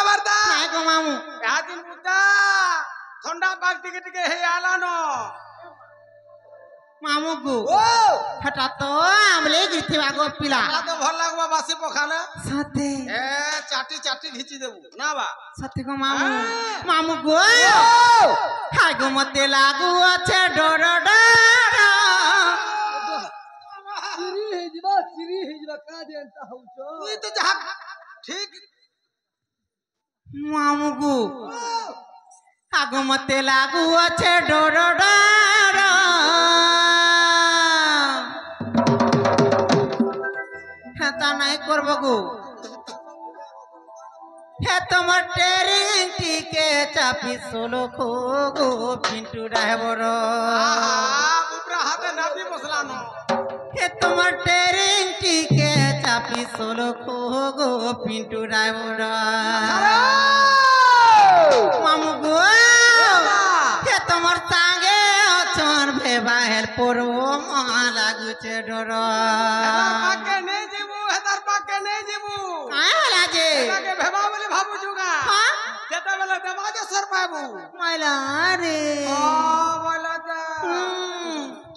खबरदा নাই গো মামু यादिन बुद्धा ठंडा पाग टिके टिके हे आला नो मामू गो ओ हटा तो আমলে গিথি আগো পিলা आला तो भल लागबा बासी पखाले সতে ए चाटी चाटी घिची देबू ना बा সতে গো মামু মামু গো হাই গো মতে লাগু আছে ডর ডর चिरी हेजबा का देंता हउचो तू तो जहां ठीक मामू गो আগো মতে লাগু আছে ডর ডর হেতা নাই করব গো হে তোমার টেরিং টিকে চাপি সোলো খো গো পিন্টু ড্রাইভার ऊपर हाथे नाबी मसला नो হে তোমার টেরিং টিকে চাপি সোলো খো গো পিন্টু ড্রাইভার মামু গো হে তোমার সাঙ্গে অচন ভেবা হেল পড়ো মহা লাগুছে ডর पाके नहीं जीबू हेदार पाके नहीं जीबू কায় হলা যে के भेबा बोली भाबू जुगा হ্যাঁ जेता बेला दमाजे सर पाबू মাইলা রে ओ बोला जा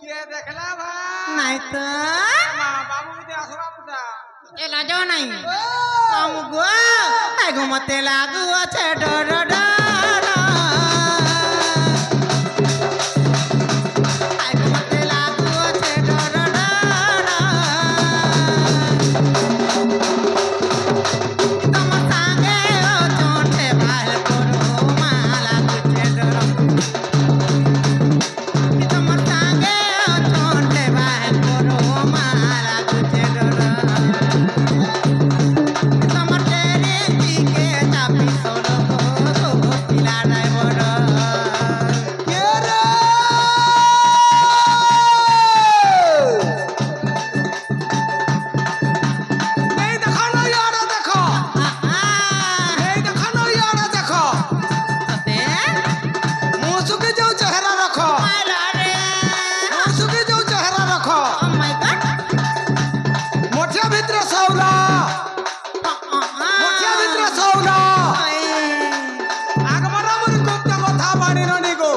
के देखला भा নাই তো बाबू मुझे आसरा मुदा এ লাজো নাই মামু গো আগো মতে লাগু আছে ডর ডর আগো মতে লাগু আছে ডর ডর তোমার সাঙ্গে ও চোটে ভাল করো মা লাগুছে ডর তোমার সাঙ্গে ও চোটে ভাল করো মা লাগুছে ডর তোমার টেরে দিকে চাপি সোলো গো পিলা ড্রাইভার के रे नहीं देखो ना यार देखो नहीं देखो ना यार देखो সতে मुसुकी जो चेहरा रखो মাইলা রে मुसुकी जो चेहरा रखो ও মাই গড मोठिया भितर सौला मोठिया भितर सौला आगमरा मुरी कोपता कथा बाणी ननी गो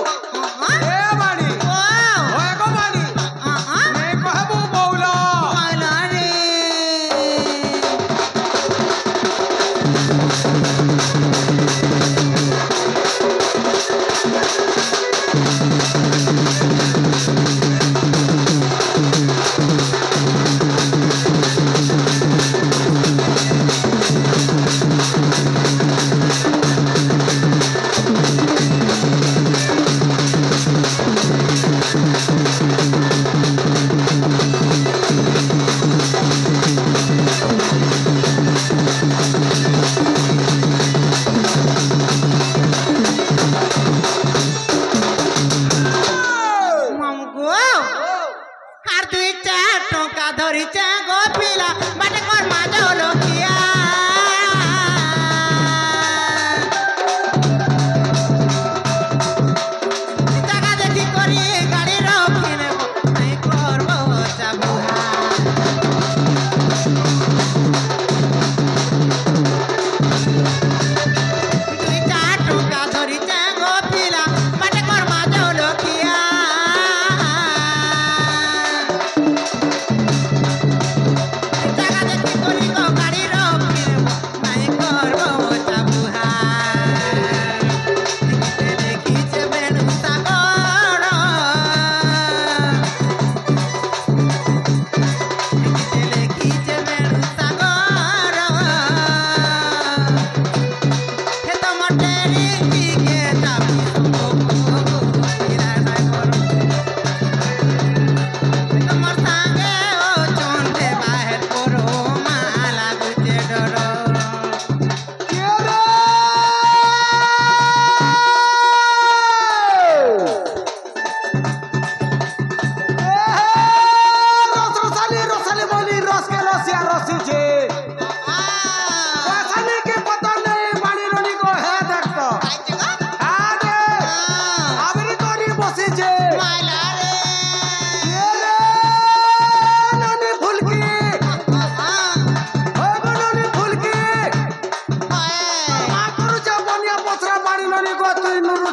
ए बाणी ओए गो बाणी मैं कहबू बौला মাইলা রে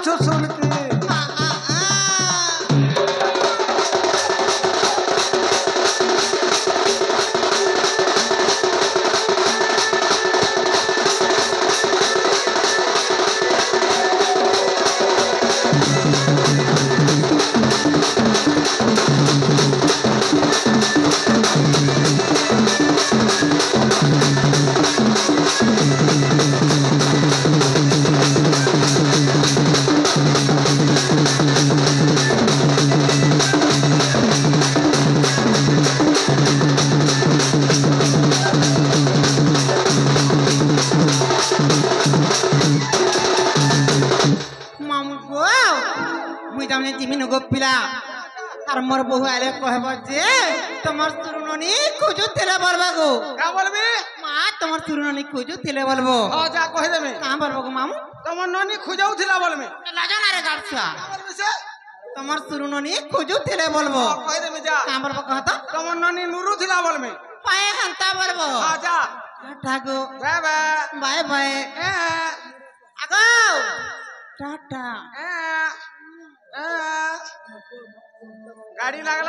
कुछ सुन के আর মোর বহু আলে কহব যে তোমার চুরুননি খুঁজুଥିଲେ বলবা গো का बोलबी মা তোমার চুরুননি খুঁজুଥିଲେ বলবো हां जा कह देबे কাঁ বলবো গো মামু तमर ननी खुजाउथिला बोलबे লাজো না রে গাছুয়া का बोलबे से তোমার চুরুননি খুঁজুଥିଲେ বলবো हां कह देबे जा কাঁ বলবো কহ তো तमर ननी नुरुथिला बोलबे পায়ে হান্তা বলবো हां जा টাটা গো बाय बाय বাই বাই ए আগো টাটা ए गाड़ी लागला